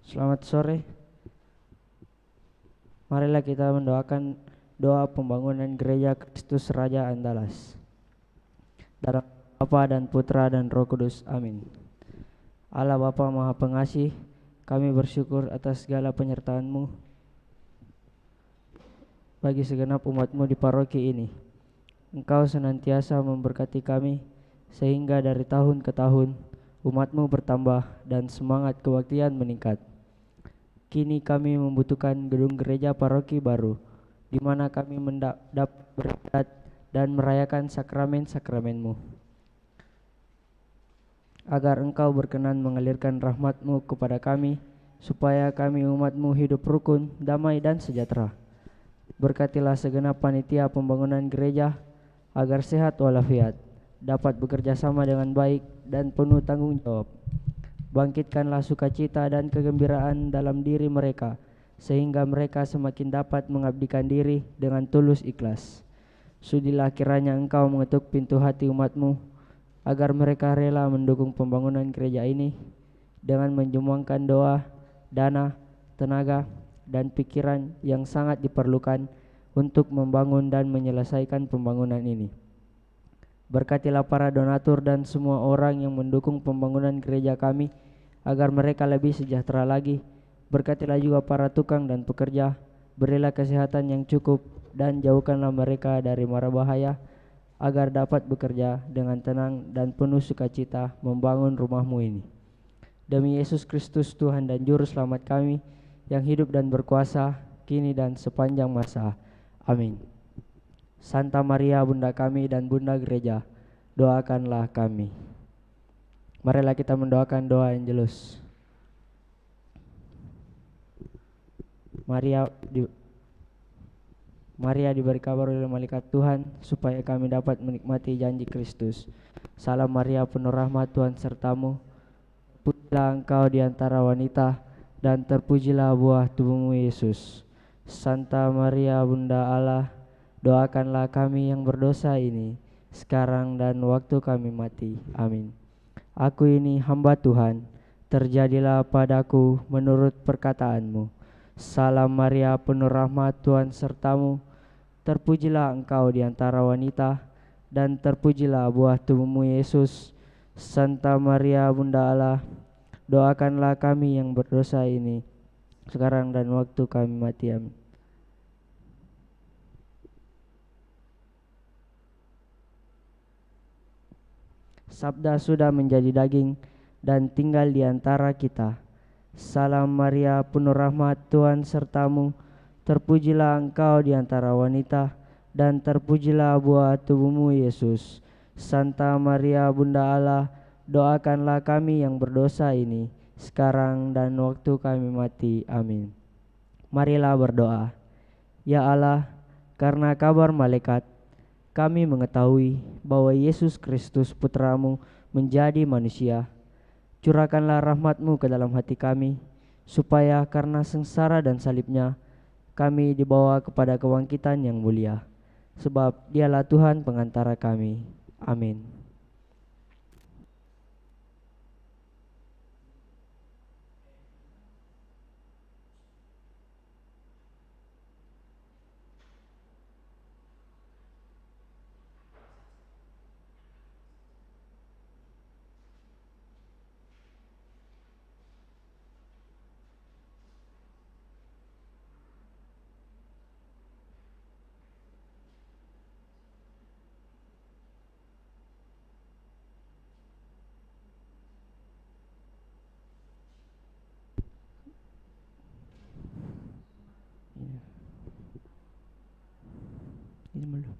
Selamat sore. Marilah kita mendoakan doa pembangunan Gereja Kristus Raja Andalas. Dalam Bapa dan Putra dan Roh Kudus. Amin. Allah Bapa Maha Pengasih, kami bersyukur atas segala penyertaan-Mu bagi segenap umat-Mu di paroki ini. Engkau senantiasa memberkati kami, sehingga dari tahun ke tahun umat-Mu bertambah dan semangat kebaktian meningkat. Kini kami membutuhkan gedung gereja paroki baru, di mana kami dapat beribadat dan merayakan sakramen-sakramen-Mu. Agar Engkau berkenan mengalirkan rahmat-Mu kepada kami, supaya kami umat-Mu hidup rukun, damai dan sejahtera. Berkatilah segenap panitia pembangunan gereja, agar sehat walafiat, dapat bekerja sama dengan baik dan penuh tanggung jawab. Bangkitkanlah sukacita dan kegembiraan dalam diri mereka, sehingga mereka semakin dapat mengabdikan diri dengan tulus ikhlas. Sudilah kiranya Engkau mengetuk pintu hati umat-Mu, agar mereka rela mendukung pembangunan gereja ini dengan menjumuangkan doa, dana, tenaga, dan pikiran yang sangat diperlukan untuk membangun dan menyelesaikan pembangunan ini. Berkatilah para donatur dan semua orang yang mendukung pembangunan gereja kami, agar mereka lebih sejahtera lagi. Berkatilah juga para tukang dan pekerja, berilah kesehatan yang cukup, dan jauhkanlah mereka dari mara bahaya, agar dapat bekerja dengan tenang dan penuh sukacita membangun rumah-Mu ini. Demi Yesus Kristus Tuhan dan Juru Selamat kami, yang hidup dan berkuasa kini dan sepanjang masa. Amin. Santa Maria Bunda kami dan Bunda Gereja, doakanlah kami. Marilah kita mendoakan doa Angelus. Maria diberi kabar oleh malaikat Tuhan, supaya kami dapat menikmati janji Kristus. Salam Maria, penuh rahmat, Tuhan sertamu. Terpujilah engkau di antara wanita, dan terpujilah buah tubuhmu Yesus. Santa Maria Bunda Allah, doakanlah kami yang berdosa ini, sekarang dan waktu kami mati. Amin. Aku ini hamba Tuhan, terjadilah padaku menurut perkataanmu. Salam Maria, penuh rahmat, Tuhan sertamu. Terpujilah engkau di antara wanita, dan terpujilah buah tubuhmu Yesus. Santa Maria Bunda Allah, doakanlah kami yang berdosa ini, sekarang dan waktu kami mati. Amin. Sabda sudah menjadi daging dan tinggal di antara kita. Salam Maria, penuh rahmat, Tuhan sertamu. Terpujilah engkau di antara wanita, dan terpujilah buah tubuhmu Yesus. Santa Maria Bunda Allah, doakanlah kami yang berdosa ini, sekarang dan waktu kami mati. Amin. Marilah berdoa. Ya Allah, karena kabar malaikat, kami mengetahui bahwa Yesus Kristus Putra-Mu menjadi manusia. Curahkanlah rahmat-Mu ke dalam hati kami, supaya karena sengsara dan salib-Nya, kami dibawa kepada kebangkitan yang mulia. Sebab Dialah Tuhan pengantara kami. Amin. Ini dulu.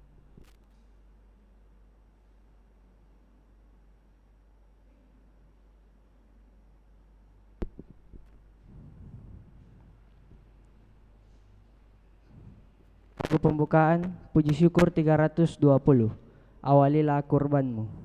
Lagu pembukaan, puji syukur 320. Awalilah kurbanmu.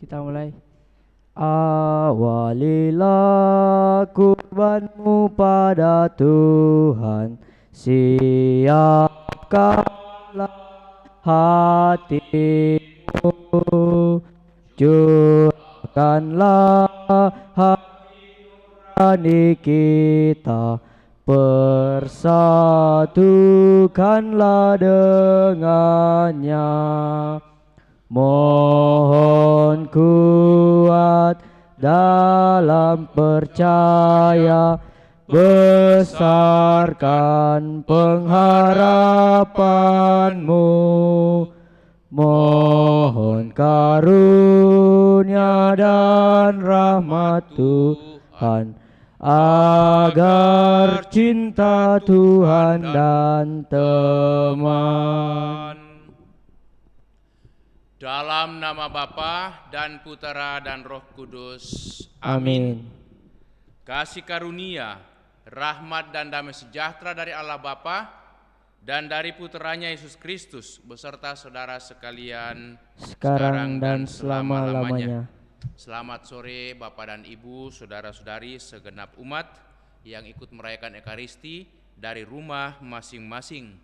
Kita mulai. Awalilah kurbanmu pada Tuhan, siapkanlah hatimu, curahkanlah hati nurani kita, persatukanlah dengannya. Mohon kuat dalam percaya, besarkan pengharapanmu. Mohon karunia dan rahmat Tuhan, agar cinta Tuhan dan teman. Dalam nama Bapa dan Putera dan Roh Kudus. Amin. Kasih karunia, rahmat dan damai sejahtera dari Allah Bapa dan dari Puteranya Yesus Kristus beserta saudara sekalian Sekarang dan selama-lamanya. Selamat sore Bapak dan Ibu, saudara-saudari segenap umat yang ikut merayakan Ekaristi dari rumah masing-masing.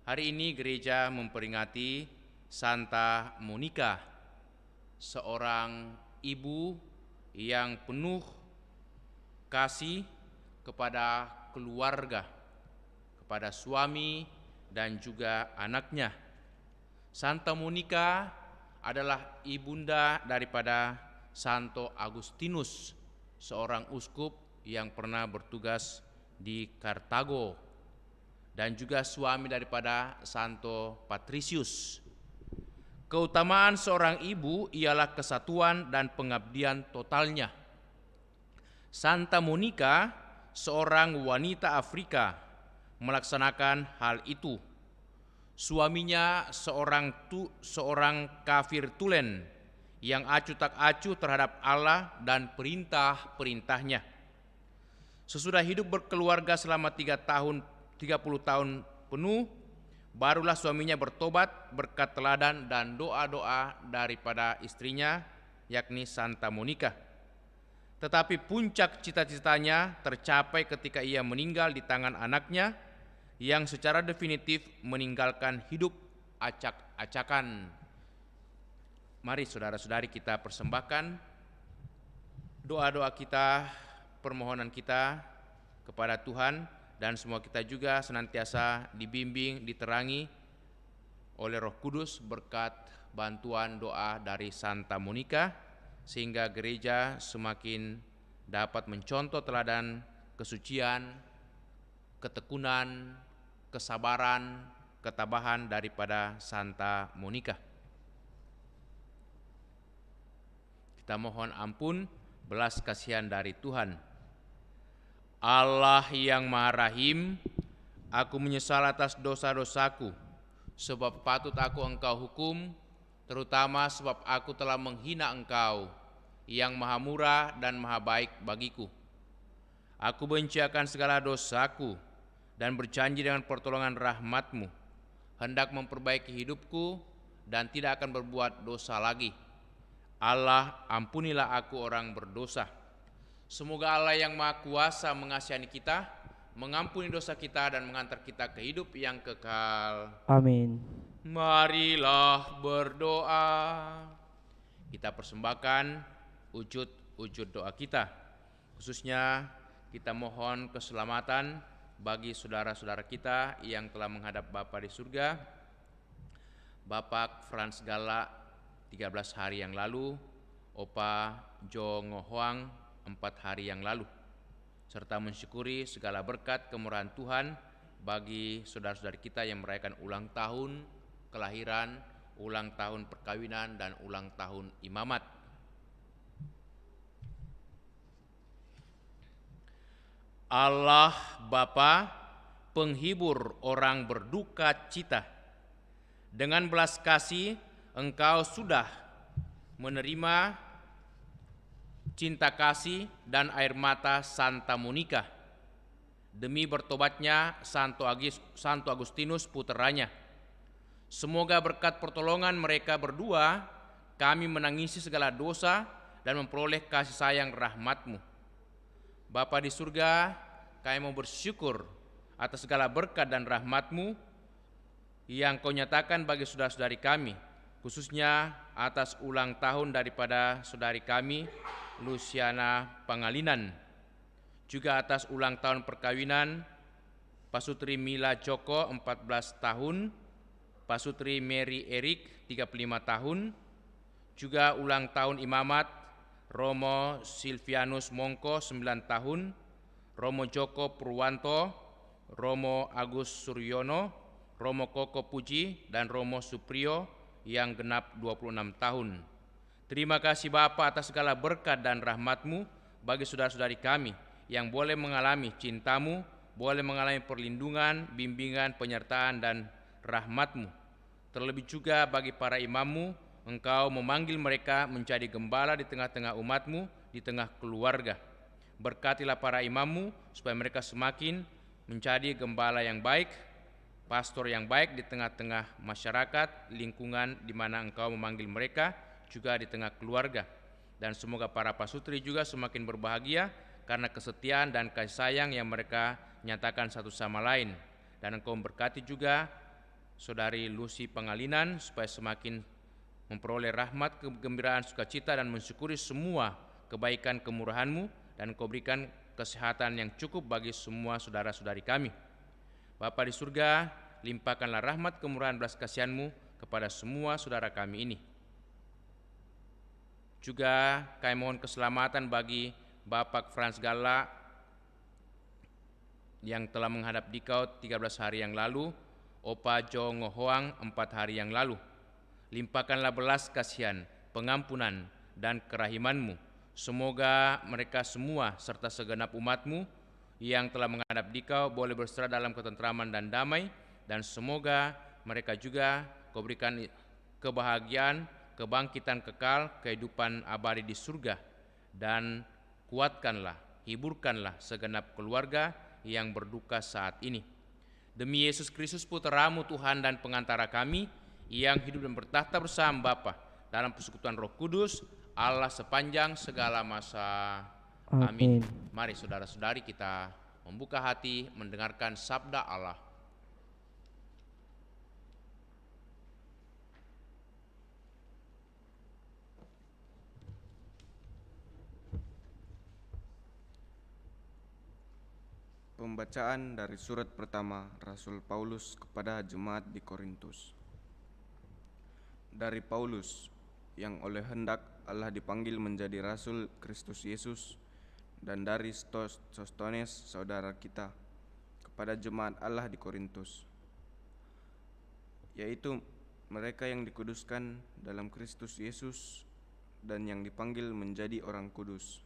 Hari ini gereja memperingati Santa Monica, seorang ibu yang penuh kasih kepada keluarga, kepada suami dan juga anaknya. Santa Monica adalah ibunda daripada Santo Agustinus, seorang uskup yang pernah bertugas di Kartago, dan juga suami daripada Santo Patricius. Keutamaan seorang ibu ialah kesatuan dan pengabdian totalnya. Santa Monica, seorang wanita Afrika, melaksanakan hal itu. Suaminya seorang kafir tulen yang acuh tak acuh terhadap Allah dan perintah-perintahnya. Sesudah hidup berkeluarga selama 30 tahun penuh, barulah suaminya bertobat berkat teladan dan doa-doa daripada istrinya, yakni Santa Monica. Tetapi puncak cita-citanya tercapai ketika ia meninggal di tangan anaknya yang secara definitif meninggalkan hidup acak-acakan. Mari saudara-saudari kita persembahkan doa-doa kita, permohonan kita kepada Tuhan, dan semua kita juga senantiasa dibimbing, diterangi oleh Roh Kudus berkat bantuan doa dari Santa Monica, sehingga gereja semakin dapat mencontoh teladan kesucian, ketekunan, kesabaran, ketabahan daripada Santa Monica. Kita mohon ampun, belas kasihan dari Tuhan. Allah yang Maha Rahim, aku menyesal atas dosa-dosaku, sebab patut aku Engkau hukum, terutama sebab aku telah menghina Engkau, yang Maha Murah dan Maha Baik bagiku. Aku benci akan segala dosaku, dan berjanji dengan pertolongan rahmat-Mu, hendak memperbaiki hidupku, dan tidak akan berbuat dosa lagi. Allah, ampunilah aku orang berdosa. Semoga Allah yang Maha Kuasa mengasihani kita, mengampuni dosa kita, dan mengantar kita ke hidup yang kekal. Amin. Marilah berdoa. Kita persembahkan wujud doa kita. Khususnya kita mohon keselamatan bagi saudara-saudara kita yang telah menghadap Bapa di surga. Bapak Frans Gala 13 hari yang lalu, Opa Jo Ngohoang 4 hari yang lalu, serta mensyukuri segala berkat kemurahan Tuhan bagi saudara-saudari kita yang merayakan ulang tahun kelahiran, ulang tahun perkawinan, dan ulang tahun imamat. Allah Bapa, penghibur orang berduka cita, dengan belas kasih Engkau sudah menerima cinta kasih dan air mata Santa Monica demi bertobatnya Santo Agustinus puteranya. Semoga berkat pertolongan mereka berdua kami menangisi segala dosa dan memperoleh kasih sayang rahmat-Mu. Bapa di surga, kami mau bersyukur atas segala berkat dan rahmat-Mu yang Kau nyatakan bagi saudara-saudari kami, khususnya atas ulang tahun daripada saudari kami, Luciana Pangalinan, juga atas ulang tahun perkawinan Pasutri Mila Joko 14 tahun, Pasutri Mary Erik 35 tahun, juga ulang tahun imamat Romo Silvianus Mongko 9 tahun, Romo Joko Purwanto, Romo Agus Suryono, Romo Koko Puji, dan Romo Supriyo yang genap 26 tahun. Terima kasih Bapa atas segala berkat dan rahmat-Mu bagi saudara-saudari kami yang boleh mengalami cinta-Mu, boleh mengalami perlindungan, bimbingan, penyertaan, dan rahmat-Mu. Terlebih juga bagi para imam-Mu, Engkau memanggil mereka menjadi gembala di tengah-tengah umat-Mu, di tengah keluarga. Berkatilah para imam-Mu supaya mereka semakin menjadi gembala yang baik, pastor yang baik di tengah-tengah masyarakat, lingkungan di mana Engkau memanggil mereka, juga di tengah keluarga. Dan semoga para pasutri juga semakin berbahagia karena kesetiaan dan kasih sayang yang mereka nyatakan satu sama lain. Dan Engkau memberkati juga saudari Lucy Pangalinan supaya semakin memperoleh rahmat, kegembiraan, sukacita, dan mensyukuri semua kebaikan kemurahan-Mu, dan Kau berikan kesehatan yang cukup bagi semua saudara-saudari kami. Bapa di surga, limpahkanlah rahmat, kemurahan, belas kasihan-Mu kepada semua saudara kami ini. Juga kami mohon keselamatan bagi Bapak Frans Galla yang telah menghadap dikau 13 hari yang lalu, Opa Jo Ngohoang 4 hari yang lalu. Limpahkanlah belas kasihan, pengampunan, dan kerahiman-Mu. Semoga mereka semua serta segenap umat-Mu yang telah menghadap dikau boleh berserah dalam ketentraman dan damai, dan semoga mereka juga Kau berikan kebahagiaan, kebangkitan kekal, kehidupan abadi di surga, dan kuatkanlah, hiburkanlah segenap keluarga yang berduka saat ini. Demi Yesus Kristus Putra-Mu Tuhan dan pengantara kami, yang hidup dan bertahta bersama Bapa dalam persekutuan Roh Kudus, Allah sepanjang segala masa. Amin. Mari saudara-saudari kita membuka hati mendengarkan sabda Allah. Pembacaan dari surat pertama Rasul Paulus kepada jemaat di Korintus. Dari Paulus, yang oleh hendak Allah dipanggil menjadi Rasul Kristus Yesus, dan dari Sostones saudara kita, kepada jemaat Allah di Korintus, yaitu mereka yang dikuduskan dalam Kristus Yesus dan yang dipanggil menjadi orang kudus,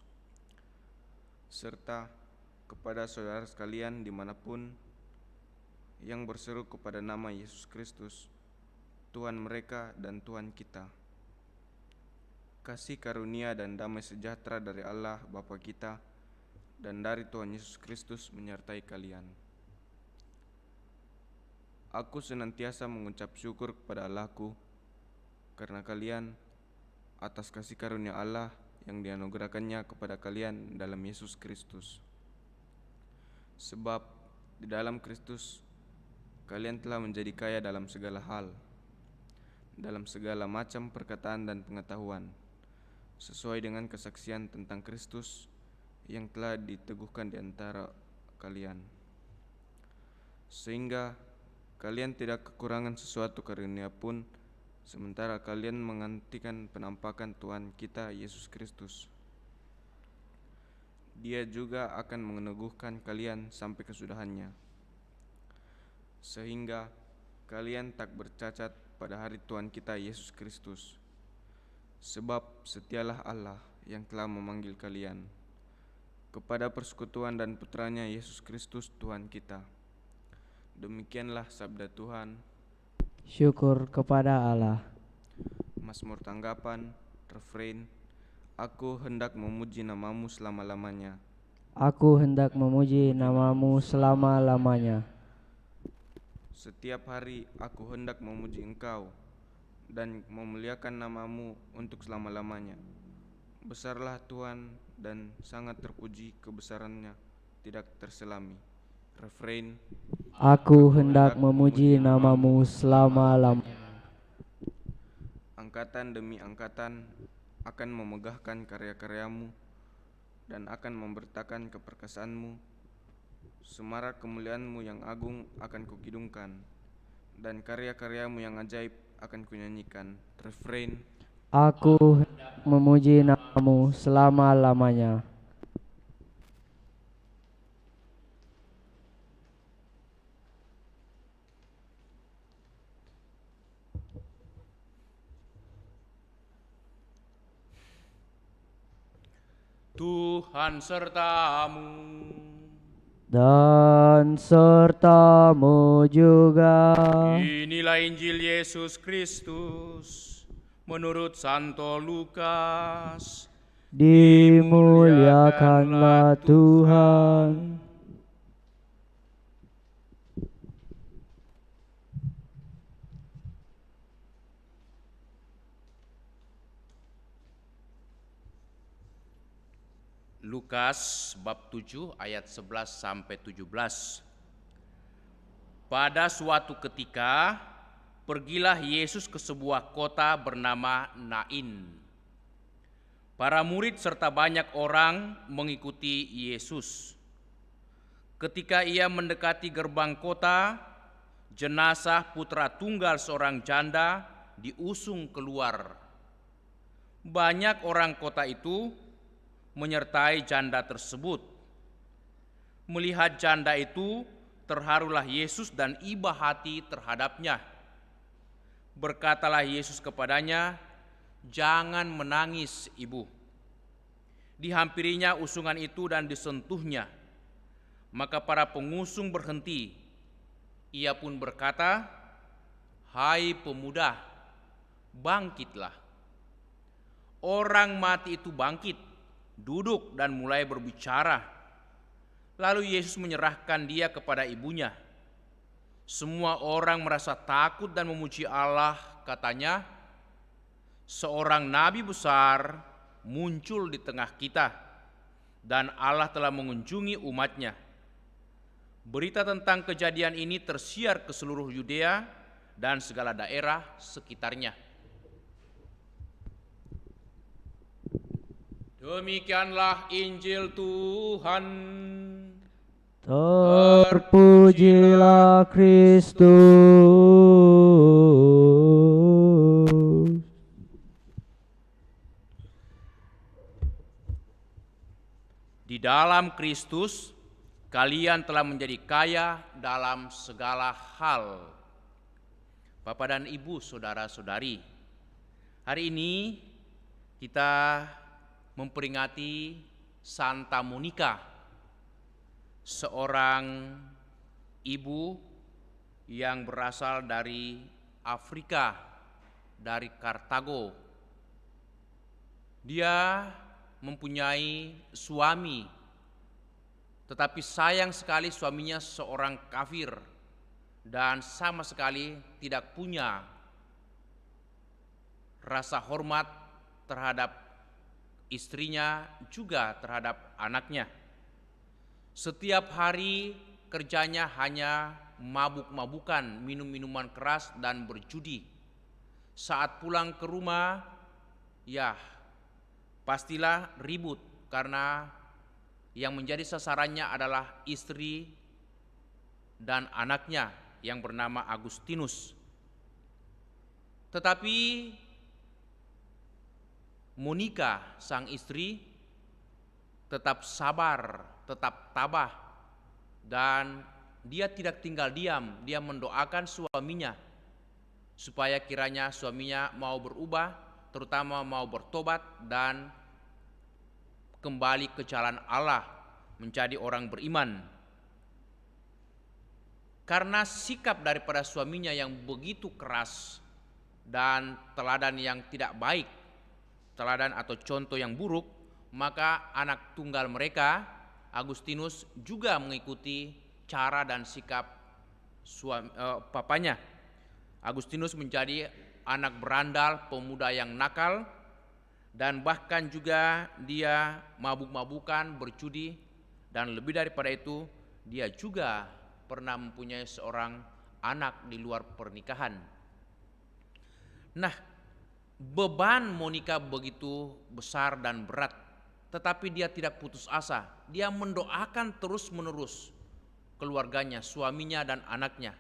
serta kepada saudara sekalian dimanapun yang berseru kepada nama Yesus Kristus, Tuhan mereka dan Tuhan kita. Kasih karunia dan damai sejahtera dari Allah Bapa kita dan dari Tuhan Yesus Kristus menyertai kalian. Aku senantiasa mengucap syukur kepada Allahku karena kalian atas kasih karunia Allah yang dianugerahkannya kepada kalian dalam Yesus Kristus. Sebab di dalam Kristus kalian telah menjadi kaya dalam segala hal, dalam segala macam perkataan dan pengetahuan, sesuai dengan kesaksian tentang Kristus yang telah diteguhkan di antara kalian, sehingga kalian tidak kekurangan sesuatu karunia pun, sementara kalian menantikan penampakan Tuhan kita Yesus Kristus. Dia juga akan meneguhkan kalian sampai kesudahannya, sehingga kalian tak bercacat pada hari Tuhan kita Yesus Kristus. Sebab setialah Allah yang telah memanggil kalian kepada persekutuan dan putranya Yesus Kristus Tuhan kita. Demikianlah sabda Tuhan. Syukur kepada Allah. Mazmur tanggapan, refrain. Aku hendak memuji namamu selama-lamanya. Aku hendak memuji namamu selama-lamanya. Setiap hari aku hendak memuji Engkau dan memuliakan namamu untuk selama-lamanya. Besarlah Tuhan dan sangat terpuji kebesarannya tidak terselami. Refrain. Aku hendak memuji namamu selama-lamanya. Angkatan demi angkatan akan memegahkan karya-karyamu dan akan memberitakan keperkasaanmu. Semarak kemuliaanmu yang agung akan kukidungkan, dan karya-karyamu yang ajaib akan kunyanyikan. Refrain. Aku hendak memuji namamu selama-lamanya. Tuhan sertamu. Dan sertamu juga. Inilah Injil Yesus Kristus menurut Santo Lukas. Dimuliakanlah Tuhan. Lukas bab 7 ayat 11 sampai 17. Pada suatu ketika, pergilah Yesus ke sebuah kota bernama Nain. Para murid serta banyak orang mengikuti Yesus. Ketika ia mendekati gerbang kota, jenazah putra tunggal seorang janda diusung keluar. Banyak orang kota itu menyertai janda tersebut. Melihat janda itu, terharulah Yesus dan iba hati terhadapnya. Berkatalah Yesus kepadanya, "Jangan menangis, ibu." Dihampirinya usungan itu dan disentuhnya. Maka para pengusung berhenti. Ia pun berkata, "Hai pemuda, bangkitlah." Orang mati itu bangkit, duduk dan mulai berbicara. Lalu Yesus menyerahkan dia kepada ibunya. Semua orang merasa takut dan memuji Allah, katanya, "Seorang nabi besar muncul di tengah kita, dan Allah telah mengunjungi umatnya." Berita tentang kejadian ini tersiar ke seluruh Yudea dan segala daerah sekitarnya. Demikianlah Injil Tuhan. Terpujilah Kristus. Di dalam Kristus, kalian telah menjadi kaya dalam segala hal. Bapak dan Ibu, saudara-saudari, hari ini kita memperingati Santa Monica, seorang ibu yang berasal dari Afrika, dari Kartago. Dia mempunyai suami, tetapi sayang sekali suaminya seorang kafir dan sama sekali tidak punya rasa hormat terhadap istrinya, juga terhadap anaknya. Setiap hari kerjanya hanya mabuk-mabukan, minum minuman keras dan berjudi. Saat pulang ke rumah, ya pastilah ribut karena yang menjadi sasarannya adalah istri dan anaknya yang bernama Agustinus. Tetapi Monica, sang istri, tetap sabar, tetap tabah, dan dia tidak tinggal diam. Dia mendoakan suaminya supaya kiranya suaminya mau berubah, terutama mau bertobat dan kembali ke jalan Allah, menjadi orang beriman. Karena sikap daripada suaminya yang begitu keras dan teladan yang tidak baik, teladan atau contoh yang buruk, maka anak tunggal mereka, Agustinus, juga mengikuti cara dan sikap papanya. Agustinus menjadi anak berandal, pemuda yang nakal, dan bahkan juga dia mabuk-mabukan, berjudi, dan lebih daripada itu dia juga pernah mempunyai seorang anak di luar pernikahan. Nah, beban Monica begitu besar dan berat, tetapi dia tidak putus asa. Dia mendoakan terus-menerus keluarganya, suaminya dan anaknya.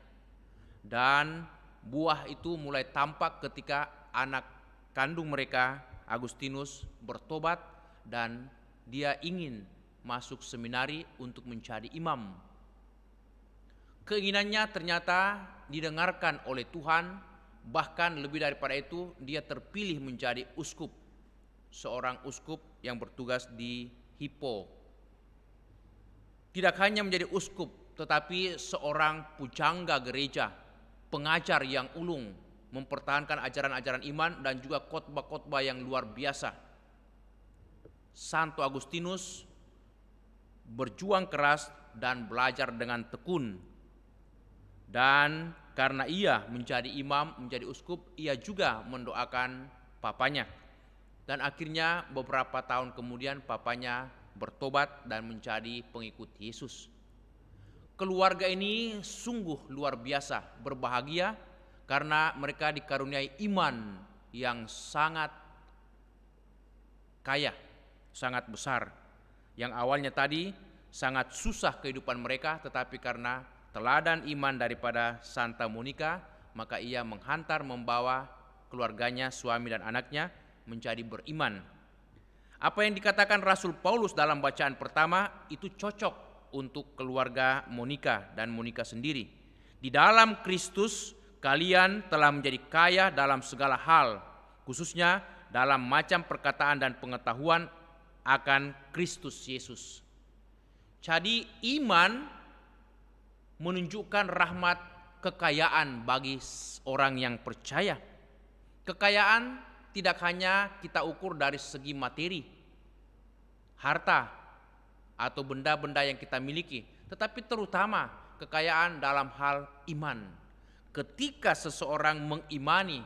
Dan buah itu mulai tampak ketika anak kandung mereka, Agustinus, bertobat dan dia ingin masuk seminari untuk menjadi imam. Keinginannya ternyata didengarkan oleh Tuhan, bahkan lebih daripada itu dia terpilih menjadi uskup, seorang uskup yang bertugas di Hippo. Tidak hanya menjadi uskup, tetapi seorang pujangga gereja, pengajar yang ulung, mempertahankan ajaran-ajaran iman dan juga khotbah-khotbah yang luar biasa. Santo Agustinus berjuang keras dan belajar dengan tekun. Dan karena ia menjadi imam, menjadi uskup, ia juga mendoakan papanya. Dan akhirnya beberapa tahun kemudian papanya bertobat dan menjadi pengikut Yesus. Keluarga ini sungguh luar biasa, berbahagia karena mereka dikaruniai iman yang sangat kaya, sangat besar. Yang awalnya tadi sangat susah kehidupan mereka, tetapi karena teladan iman daripada Santa Monica, maka ia menghantar, membawa keluarganya, suami dan anaknya menjadi beriman. Apa yang dikatakan Rasul Paulus dalam bacaan pertama itu cocok untuk keluarga Monica dan Monica sendiri. Di dalam Kristus kalian telah menjadi kaya dalam segala hal, khususnya dalam macam perkataan dan pengetahuan akan Kristus Yesus. Jadi iman menunjukkan rahmat kekayaan bagi orang yang percaya. Kekayaan tidak hanya kita ukur dari segi materi, harta, atau benda-benda yang kita miliki, tetapi terutama kekayaan dalam hal iman. Ketika seseorang mengimani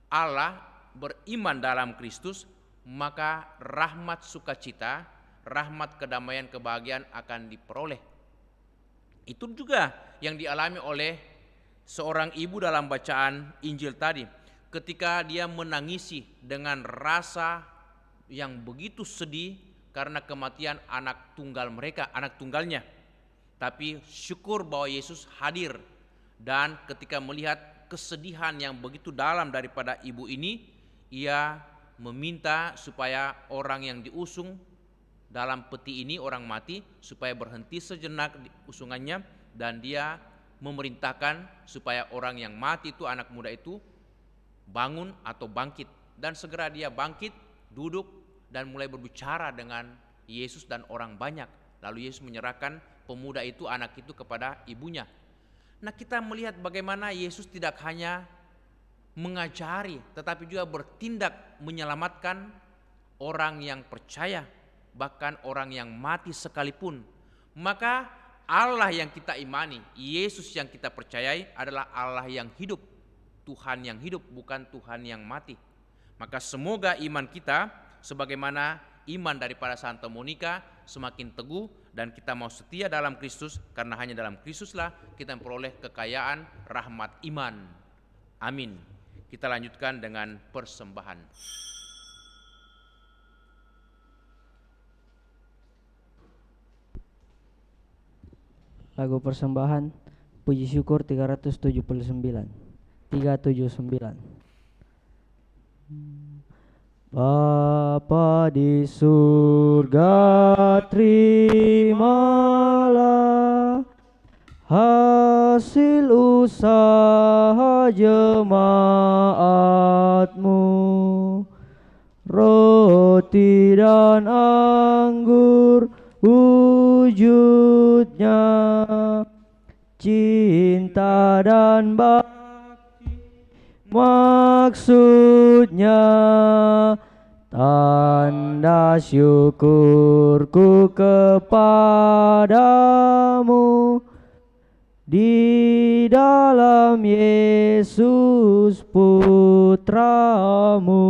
Allah, beriman dalam Kristus, maka rahmat sukacita, rahmat kedamaian, kebahagiaan akan diperoleh. Itu juga yang dialami oleh seorang ibu dalam bacaan Injil tadi, ketika dia menangisi dengan rasa yang begitu sedih karena kematian anak tunggal mereka, anak tunggalnya. Tapi syukur bahwa Yesus hadir, dan ketika melihat kesedihan yang begitu dalam daripada ibu ini, ia meminta supaya orang yang diusung dalam peti ini, orang mati, supaya berhenti sejenak di usungannya, dan dia memerintahkan supaya orang yang mati itu, anak muda itu, bangun atau bangkit. Dan segera dia bangkit, duduk, dan mulai berbicara dengan Yesus dan orang banyak. Lalu Yesus menyerahkan pemuda itu, anak itu kepada ibunya. Nah, kita melihat bagaimana Yesus tidak hanya mengajari, tetapi juga bertindak menyelamatkan orang yang percaya, bahkan orang yang mati sekalipun. Maka Allah yang kita imani, Yesus yang kita percayai adalah Allah yang hidup, Tuhan yang hidup, bukan Tuhan yang mati. Maka semoga iman kita sebagaimana iman daripada Santa Monica semakin teguh, dan kita mau setia dalam Kristus, karena hanya dalam Kristuslah kita memperoleh kekayaan rahmat iman. Amin. Kita lanjutkan dengan persembahan. Lagu persembahan puji syukur 379. Bapa di surga, terimalah hasil usaha jemaat-Mu, roti dan anggur wujudnya, cinta dan bakti maksudnya, tanda syukurku kepadamu di dalam Yesus Putramu,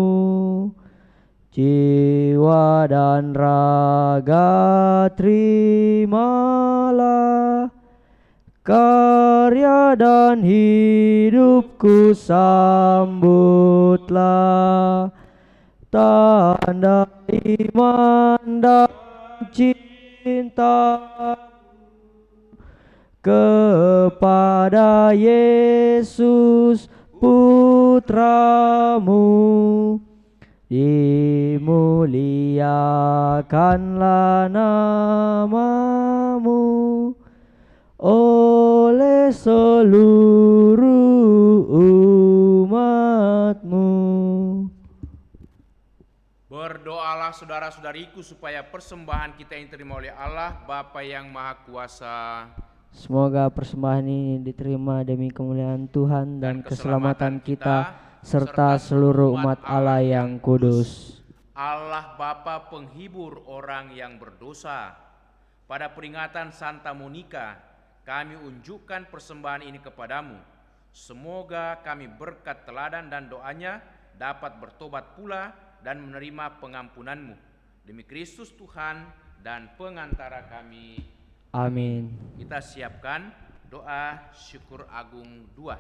jiwa dan raga terimalah, karya dan hidupku sambutlah, tanda iman dan cinta kepada Yesus Putramu. Dimuliakanlah namamu oleh seluruh umatmu. Berdoalah saudara-saudariku supaya persembahan kita yang diterima oleh Allah Bapa yang Maha Kuasa Semoga persembahan ini diterima demi kemuliaan Tuhan dan keselamatan kita serta seluruh umat Allah yang kudus. Allah Bapa penghibur orang yang berdosa. Pada peringatan Santa Monika, kami unjukkan persembahan ini kepadamu. Semoga kami berkat teladan dan doanya dapat bertobat pula dan menerima pengampunanmu. Demi Kristus Tuhan dan pengantara kami. Amin. Kita siapkan doa syukur agung 2.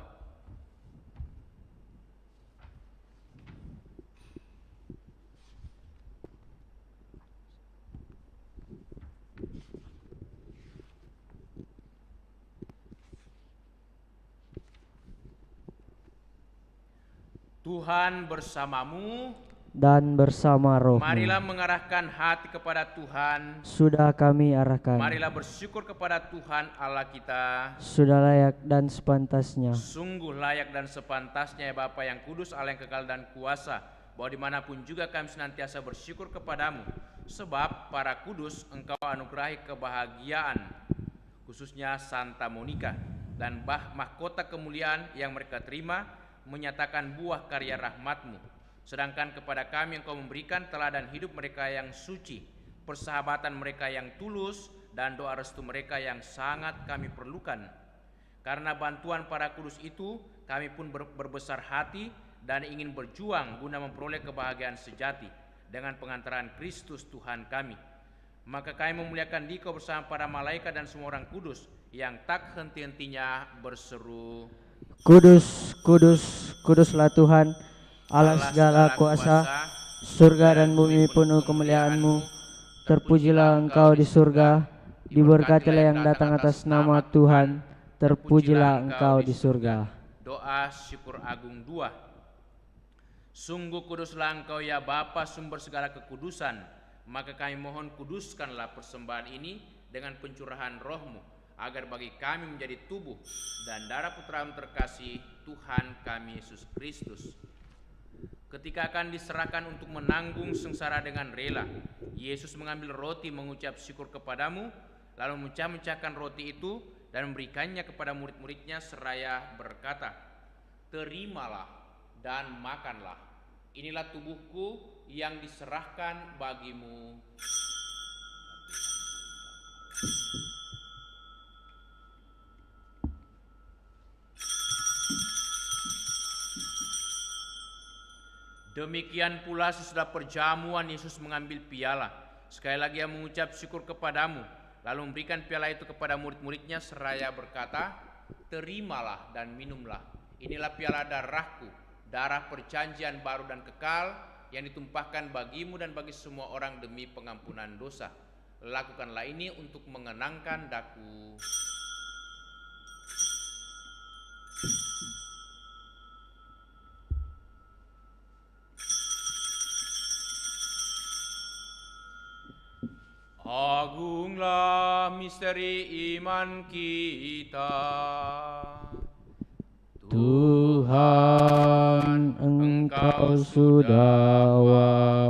Tuhan bersamamu Dan bersama rohmu. Marilah mengarahkan hati kepada Tuhan. Sudah kami arahkan. Marilah bersyukur kepada Tuhan Allah kita. Sudah layak dan sepantasnya. Sungguh layak dan sepantasnya ya Bapa yang kudus, Allah yang kekal dan kuasa, bahwa dimanapun juga kami senantiasa bersyukur kepadamu. Sebab para kudus Engkau anugerahi kebahagiaan, khususnya Santa Monika, dan mahkota kemuliaan yang mereka terima menyatakan buah karya rahmat-Mu. Sedangkan kepada kami Engkau memberikan teladan hidup mereka yang suci, persahabatan mereka yang tulus, dan doa restu mereka yang sangat kami perlukan. Karena bantuan para kudus itu, kami pun berbesar hati dan ingin berjuang guna memperoleh kebahagiaan sejati dengan pengantaran Kristus Tuhan kami. Maka kami memuliakan Dikau bersama para malaikat dan semua orang kudus yang tak henti-hentinya berseru, Kudus, kudus, kuduslah Tuhan, Allah segala kuasa, surga dan bumi penuh kemuliaan-Mu. Terpujilah Engkau di surga, diberkatilah yang datang atas nama Tuhan, terpujilah Engkau di surga. Doa syukur agung 2. Sungguh kuduslah Engkau ya Bapa, sumber segala kekudusan. Maka kami mohon kuduskanlah persembahan ini dengan pencurahan roh-Mu, agar bagi kami menjadi tubuh dan darah Putra-Mu terkasih, Tuhan kami Yesus Kristus. Ketika akan diserahkan untuk menanggung sengsara dengan rela, Yesus mengambil roti, mengucap syukur kepadamu, lalu memecah-mecahkan roti itu dan memberikannya kepada murid-muridnya seraya berkata, terimalah dan makanlah, inilah tubuhku yang diserahkan bagimu. Demikian pula sesudah perjamuan Yesus mengambil piala. Sekali lagi ia mengucap syukur kepadamu, lalu memberikan piala itu kepada murid-muridnya seraya berkata, terimalah dan minumlah. Inilah piala darahku, darah perjanjian baru dan kekal yang ditumpahkan bagimu dan bagi semua orang demi pengampunan dosa. Lakukanlah ini untuk mengenangkan daku. Agunglah misteri iman kita. Tuhan, Engkau sudah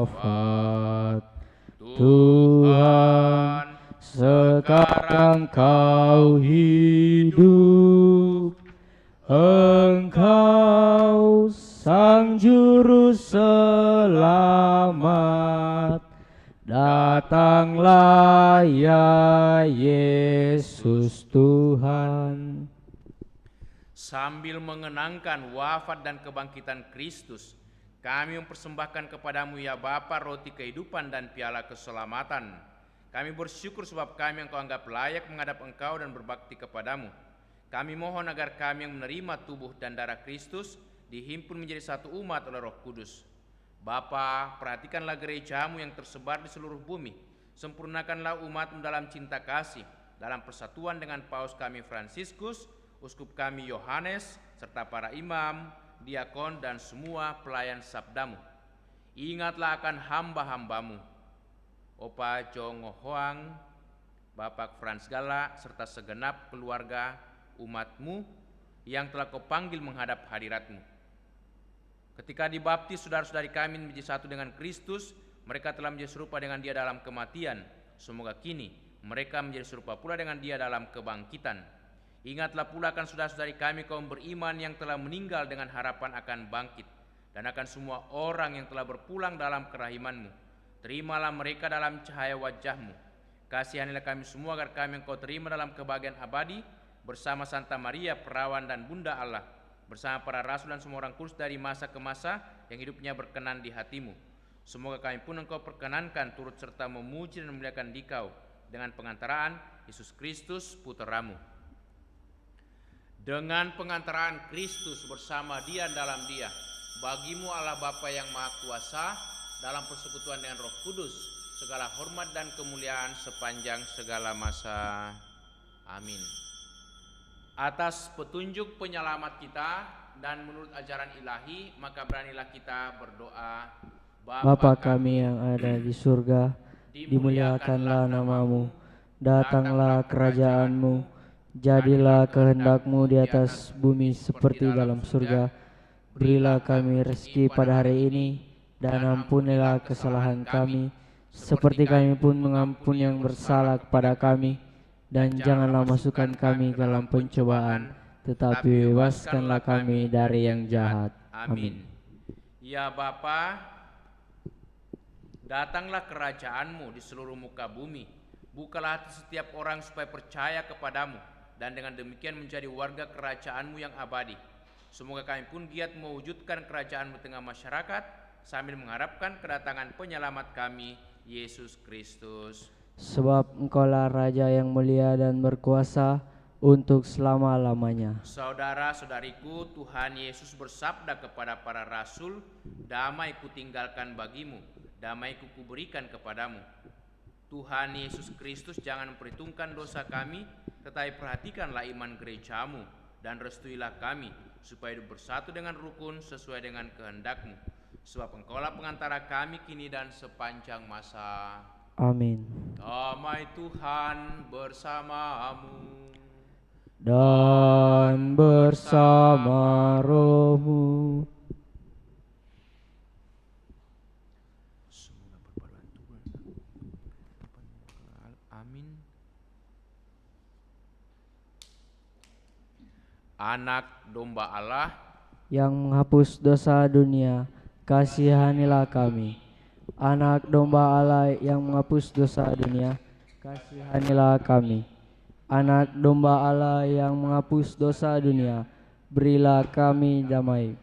wafat. Tuhan, sekarang Kau hidup. Engkau Sang Juru Selamat. Datanglah ya Yesus Tuhan. Sambil mengenangkan wafat dan kebangkitan Kristus, kami mempersembahkan kepadamu ya Bapa roti kehidupan dan piala keselamatan. Kami bersyukur sebab kami yang kau anggap layak menghadap Engkau dan berbakti kepadamu. Kami mohon agar kami yang menerima tubuh dan darah Kristus dihimpun menjadi satu umat oleh Roh Kudus. Bapa, perhatikanlah gerejamu yang tersebar di seluruh bumi. Sempurnakanlah umatmu dalam cinta kasih, dalam persatuan dengan Paus kami Fransiskus, Uskup kami Yohanes, serta para imam, diakon, dan semua pelayan sabdamu. Ingatlah akan hamba-hambamu, Opa Jongo Hoang, Bapak Frans Gala, serta segenap keluarga umatmu yang telah kau panggil menghadap hadiratmu. Ketika dibaptis saudara-saudari kami menjadi satu dengan Kristus, mereka telah menjadi serupa dengan Dia dalam kematian. Semoga kini mereka menjadi serupa pula dengan Dia dalam kebangkitan. Ingatlah pula akan saudara-saudari kami kaum beriman yang telah meninggal dengan harapan akan bangkit, dan akan semua orang yang telah berpulang dalam kerahiman-Mu. Terimalah mereka dalam cahaya wajah-Mu. Kasihanilah kami semua agar kami Engkau terima dalam kebahagiaan abadi, bersama Santa Maria Perawan dan Bunda Allah, bersama para rasul dan semua orang kudus dari masa ke masa yang hidupnya berkenan di hati-Mu. Semoga kami pun Engkau perkenankan turut serta memuji dan memuliakan Dikau dengan pengantaraan Yesus Kristus Putra-Mu. Dengan pengantaraan Kristus bersama Dia dalam Dia, bagimu Allah Bapa yang Maha Kuasa, dalam persekutuan dengan Roh Kudus, segala hormat dan kemuliaan sepanjang segala masa. Amin. Atas petunjuk penyelamat kita dan menurut ajaran ilahi, maka beranilah kita berdoa. Bapa kami yang ada di surga, dimuliakanlah namamu, datanglah kerajaanmu, jadilah kehendak-Mu di atas bumi seperti dalam surga. Berilah kami rezeki pada hari ini, dan ampunilah kesalahan kami, seperti kami pun mengampuni yang bersalah kepada kami. Dan janganlah masukkan kami ke dalam pencobaan, tetapi bebaskanlah kami dari yang jahat. Amin. Ya Bapa, datanglah kerajaan-Mu di seluruh muka bumi. Bukalah hati setiap orang supaya percaya kepadamu, dan dengan demikian menjadi warga kerajaan-Mu yang abadi. Semoga kami pun giat mewujudkan kerajaan-Mu tengah masyarakat, sambil mengharapkan kedatangan penyelamat kami, Yesus Kristus. Sebab Engkaulah Raja yang mulia dan berkuasa untuk selama-lamanya. Saudara-saudariku, Tuhan Yesus bersabda kepada para rasul, damai kutinggalkan bagimu, damai kuberikan kepadamu. Tuhan Yesus Kristus jangan memperhitungkan dosa kami, tetapi perhatikanlah iman gerejamu, dan restuilah kami, supaya hidup bersatu dengan rukun sesuai dengan kehendak-Mu. Sebab Engkaulah pengantara kami kini dan sepanjang masa. Amin. Damai Tuhan bersamamu, dan bersama rohmu. Semoga perpaduan Tuhan. Amin. Anak domba Allah yang menghapus dosa dunia, kasihanilah kami. Anak domba Allah yang menghapus dosa dunia, kasihanilah kami. Anak domba Allah yang menghapus dosa dunia, berilah kami damai.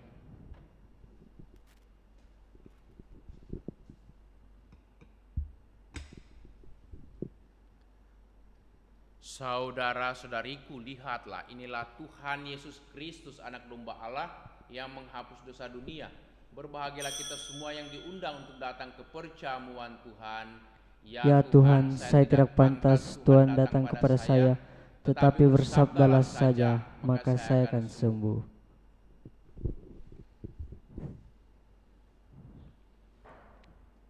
Saudara-saudariku, lihatlah, inilah Tuhan Yesus Kristus, anak domba Allah yang menghapus dosa dunia. Berbahagialah kita semua yang diundang untuk datang ke perjamuan Tuhan. Ya Tuhan, saya tidak pantas Tuhan datang kepada saya, tetapi bersabdalah saja, maka saya akan sembuh.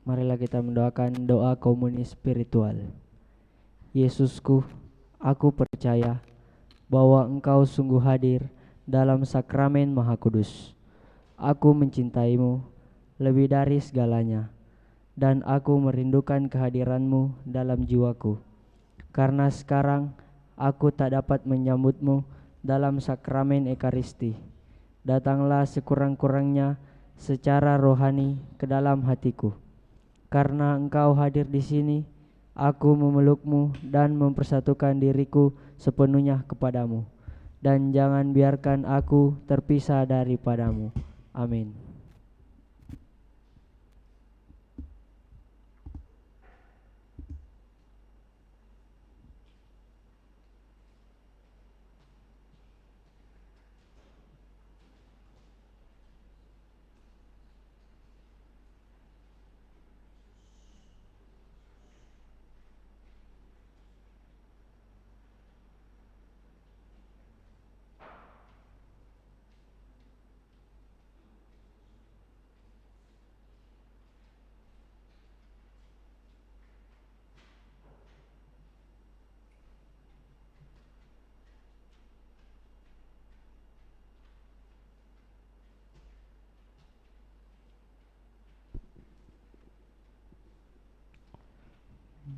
Marilah kita mendoakan doa komuni spiritual. Yesusku, aku percaya bahwa Engkau sungguh hadir dalam sakramen Maha Kudus. Aku mencintaimu lebih dari segalanya, dan aku merindukan kehadiran-Mu dalam jiwaku. Karena sekarang aku tak dapat menyambut-Mu dalam sakramen Ekaristi. Datanglah sekurang-kurangnya secara rohani ke dalam hatiku. Karena Engkau hadir di sini, aku memeluk-Mu dan mempersatukan diriku sepenuhnya kepadamu. dan jangan biarkan aku terpisah daripadamu. Amin.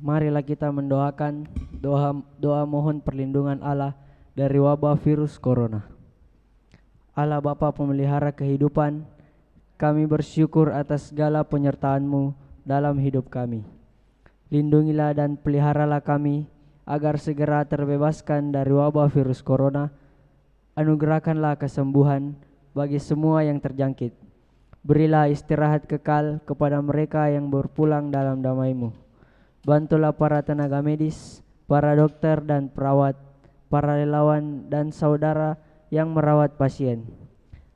Marilah kita mendoakan doa mohon perlindungan Allah dari wabah virus corona. Allah Bapa pemelihara kehidupan, kami bersyukur atas segala penyertaan-Mu dalam hidup kami. Lindungilah dan peliharalah kami agar segera terbebaskan dari wabah virus corona. Anugerahkanlah kesembuhan bagi semua yang terjangkit. Berilah istirahat kekal kepada mereka yang berpulang dalam damai-Mu. Bantulah para tenaga medis, para dokter dan perawat, para relawan dan saudara yang merawat pasien,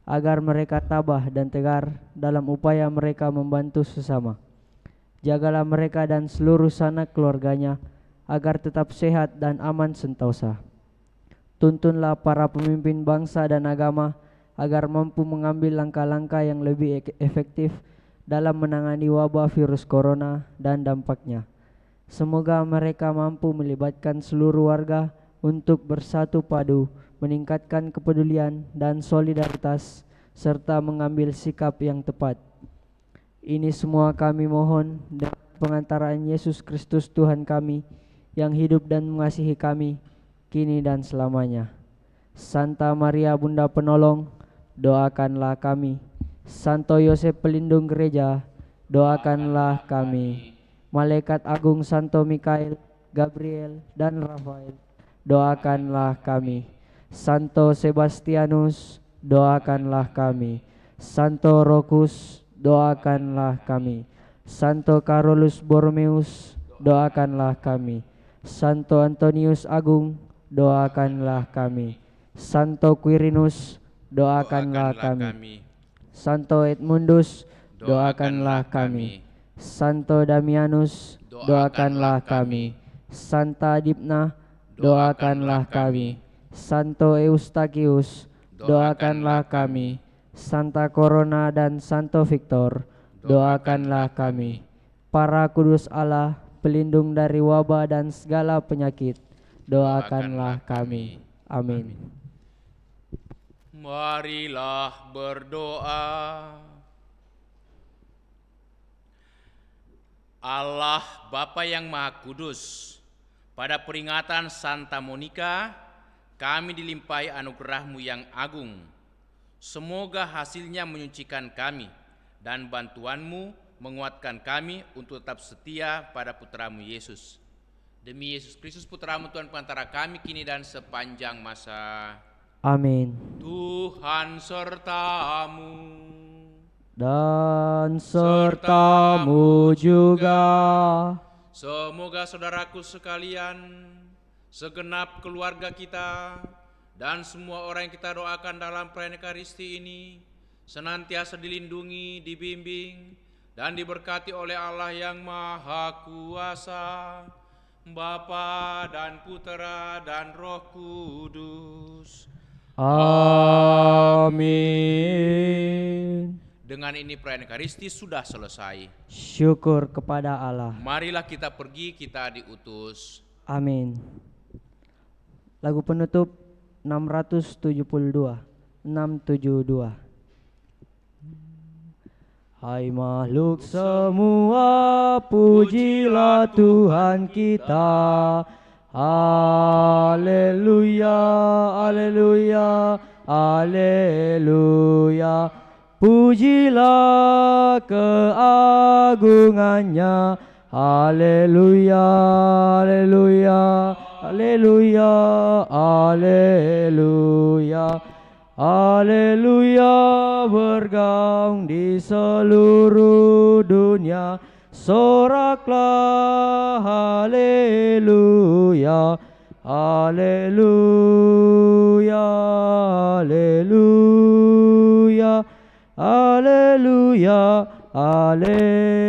agar mereka tabah dan tegar dalam upaya mereka membantu sesama. Jagalah mereka dan seluruh sanak keluarganya, agar tetap sehat dan aman sentosa. Tuntunlah para pemimpin bangsa dan agama, agar mampu mengambil langkah-langkah yang lebih efektif dalam menangani wabah virus corona dan dampaknya. Semoga mereka mampu melibatkan seluruh warga untuk bersatu padu, meningkatkan kepedulian dan solidaritas, serta mengambil sikap yang tepat. Ini semua kami mohon dengan pengantaraan Yesus Kristus Tuhan kami, yang hidup dan mengasihi kami, kini dan selamanya. Santa Maria Bunda Penolong, doakanlah kami. Santo Yosef Pelindung Gereja, doakanlah kami. Malaikat Agung Santo Mikael, Gabriel, dan Rafael, doakanlah kami. Santo Sebastianus, doakanlah kami. Santo Rokus, doakanlah kami. Santo Carolus Borromeus, doakanlah kami. Santo Antonius Agung, doakanlah kami. Santo Quirinus, doakanlah kami. Santo Edmundus, doakanlah kami. Santo Damianus, doakanlah kami. Santa Dipna, doakanlah kami. Santo Eustachius, doakanlah kami. Santa Corona dan Santo Victor, doakanlah kami. Para kudus Allah, pelindung dari wabah dan segala penyakit, doakanlah kami. Amin. Marilah berdoa. Allah Bapa yang Maha Kudus, pada peringatan Santa Monica, kami dilimpahi anugerah-Mu yang agung. Semoga hasilnya menyucikan kami, dan bantuan-Mu menguatkan kami untuk tetap setia pada Putra-Mu Yesus. Demi Yesus Kristus Putra-Mu Tuhan pengantara kami, kini dan sepanjang masa. Amin. Tuhan sertamu. Dan sertamu juga. Semoga saudaraku sekalian, segenap keluarga kita, dan semua orang yang kita doakan dalam perayaan Ekaristi ini senantiasa dilindungi, dibimbing, dan diberkati oleh Allah yang Maha Kuasa, Bapa dan Putera dan Roh Kudus. Amin. Dengan ini perayaan Ekaristi sudah selesai. Syukur kepada Allah. Marilah kita pergi, kita diutus. Amin. Lagu penutup 672. Hai makhluk semua, pujilah Tuhan kita. Haleluya, haleluya, haleluya. Pujilah keagungannya. Haleluya, haleluya, Haleluya, haleluya, haleluya, bergaung di seluruh dunia. Soraklah haleluya, haleluya, haleluya, haleluya, haleluya.